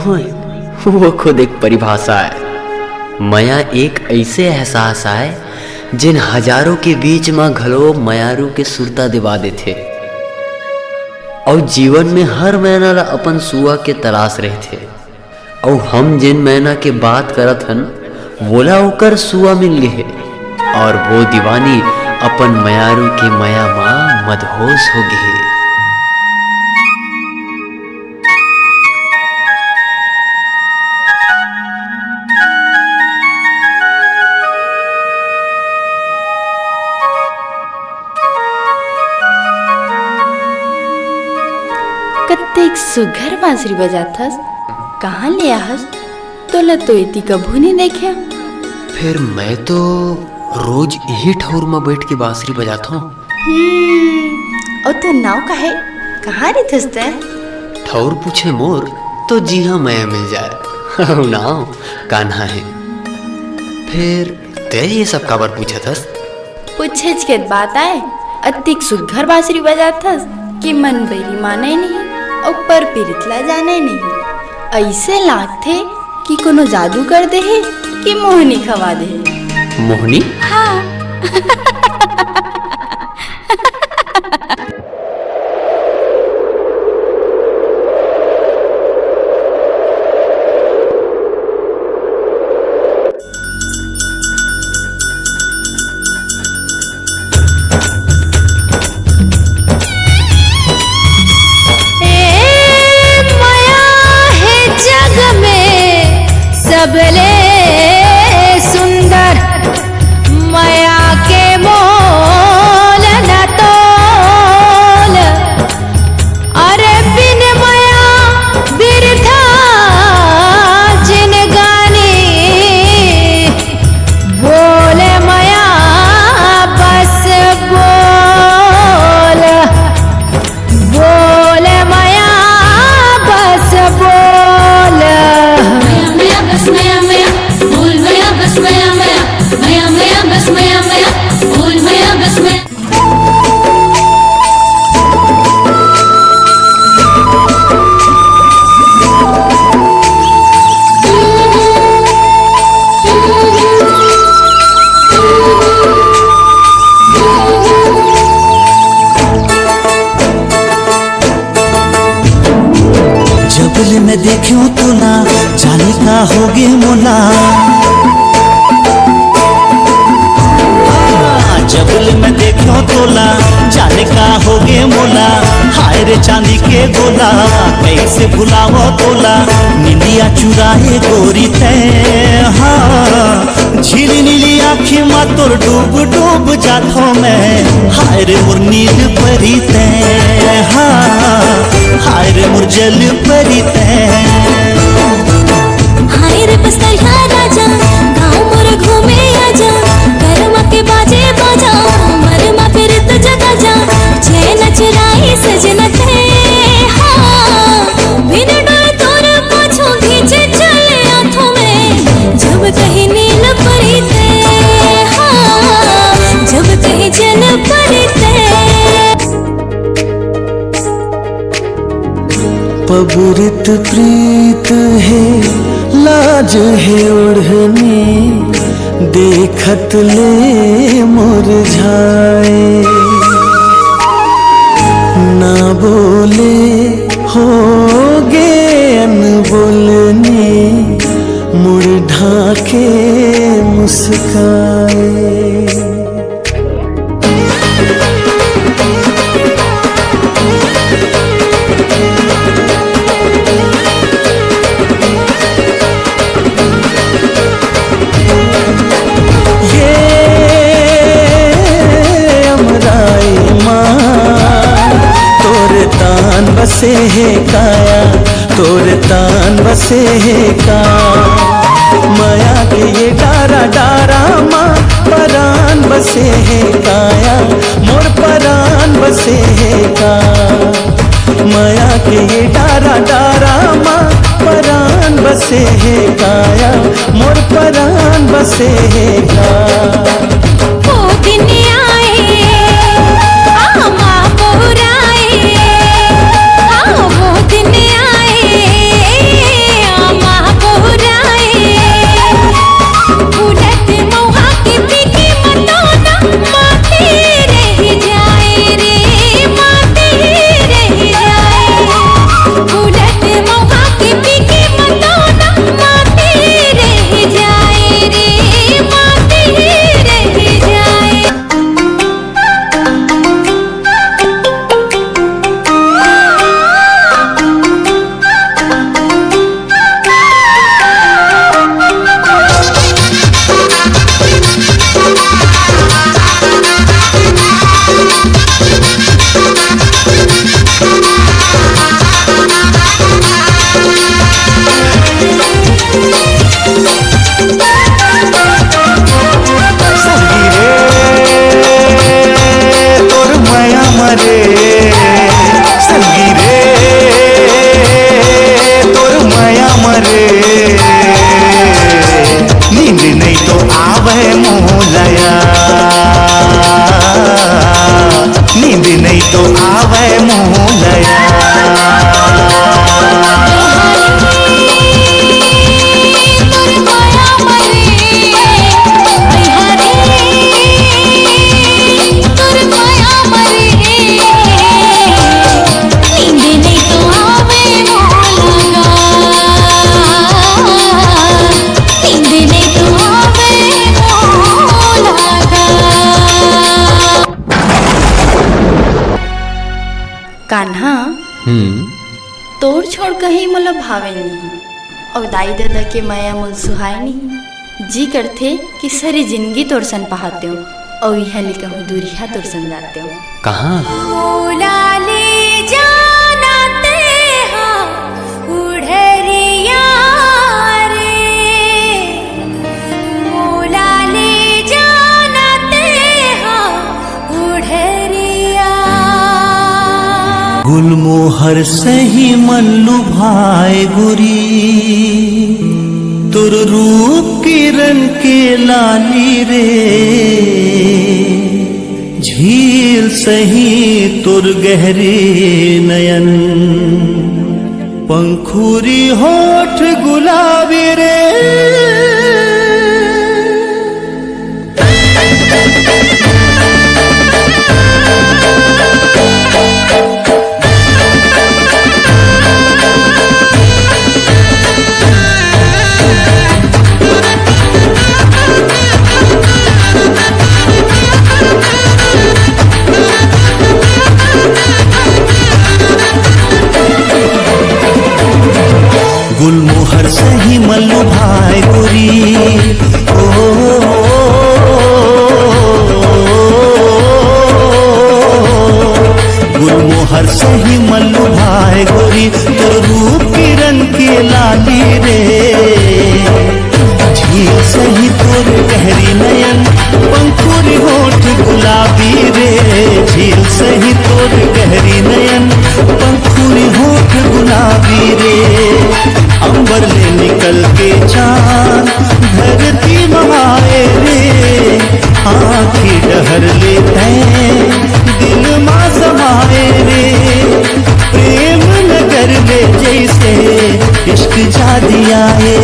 होए वो खुद एक परिभाषा है। माया एक ऐसे एहसास है जिन हजारों के बीच में घलो मायारू के सुरता दिवा देथे और जीवन में हर महीना ला अपन सुआ के तलाश रहे थे। और हम जिन महीना के बात करत हन बोला ओकर सुआ मिल गए और वो दीवानी अपन मायारू के माया माँ मदहोश हो गए। कत्तेक सुघर बांसुरी बजाथस, कहाँ ले आहस? तोला तो इति कभू नहीं देखे। फिर मैं तो रोज यही ठौर में बैठ के बांसुरी बजाता हूँ। और तो नाव का है, कहाँ रहथस ते? ठौर पूछे मोर तो जी हाँ मैं मिल जाए। नाव कान्हा है। फिर ते ये सब काबर पूछा थस? पूछेच के बात आए, अतिक सुघर बांसुरी बजाथस कि मन बेरी माने नहीं और पर पीरितला जाने नहीं। ऐसे लागथे कि कोनो जादू कर दे है कि मोहनी खवा दे है। मोहनी? हाँ। सबले सुंदर माया के मोल न तोल। अरे बिन माया बिरथा जिन गानी, बोले माया बस बोल, बोले माया बस बोल। मया मया बोल मया बस मया मया मया मया बस मया मया बोल मया बस मया। जबल में देखूं तो ना जाने का होगे मोला। जबल में देखूं तोला जाने का होगे मोला। हाय रे चांदी के गोला कैसे भुलावो तोला। निंदिया चुराए गोरी तय, हाँ झीली नीली आँखी में तोर डूब डूब जाथो मैं। हाय रे मोर नील परी तय, हाँ हाय रे मोर जल परी तय। हाय रे बस्तरिया राजा गाँव मोर घूमे आजा। गरमा के बाजे बाजा मरमा फिर तो जगा जा। चैन चुराई सजना थे, हाँ बिन डोए तोर पाछो खींचे चले हाथों में। जब कहीं नील परी थे, हाँ जब कहीं जल परी थे। पबुरित प्रीत है लाज है ओढ़नी, देखत ले मुरझाए। ना बोले होगे अनबोलनी, मुड़ ढाके मुस्काए। बसे है काया तोर तान बसे है का। माया के ये डारा डारा माँ परान बसे है काया मोर परान बसे है का। माया के ये डारा डारा माँ परान बसे है काया मोर परान बसे है का। वो दिन आए आमा बोराए, वो दिन आए रे, नींद नहीं तो आवे मोलया, नींद नहीं तो आवे मोलया। कान्हा तोड़ छोड़ कहीं मोला भावे नहीं, और दाई दादा के माया मोल सुहाय नहीं। जी करथे कि सारी जिंदगी तोर सन पहाते हो, और यह लिखा दूरिया तोर सन जाते हो। कहाँ? गुलमोहर सही मन लुभाए गुरी, तुर रूप किरण के लाली रे, झील सही तुर गहरे नयन, पंखुरी होठ गुलाबी रे। गुलमोहर सही मल्लू भाई गोरी, गुलमोहर सही मल्लू भाई गोरी, तो रूप किरण के लाली रे, झील सही तोर गहरी नयन, पंखुरी होठ गुलाबी रे, झील सही तोर गहरी नयन, पंखुरी होठ गुलाबी रे। अंबर ले निकल के चांद धरती महाए रे, आँखी डहर लेते दिल माँ समाए रे, प्रेम नगर ले जैसे इश्क जा दिया रे।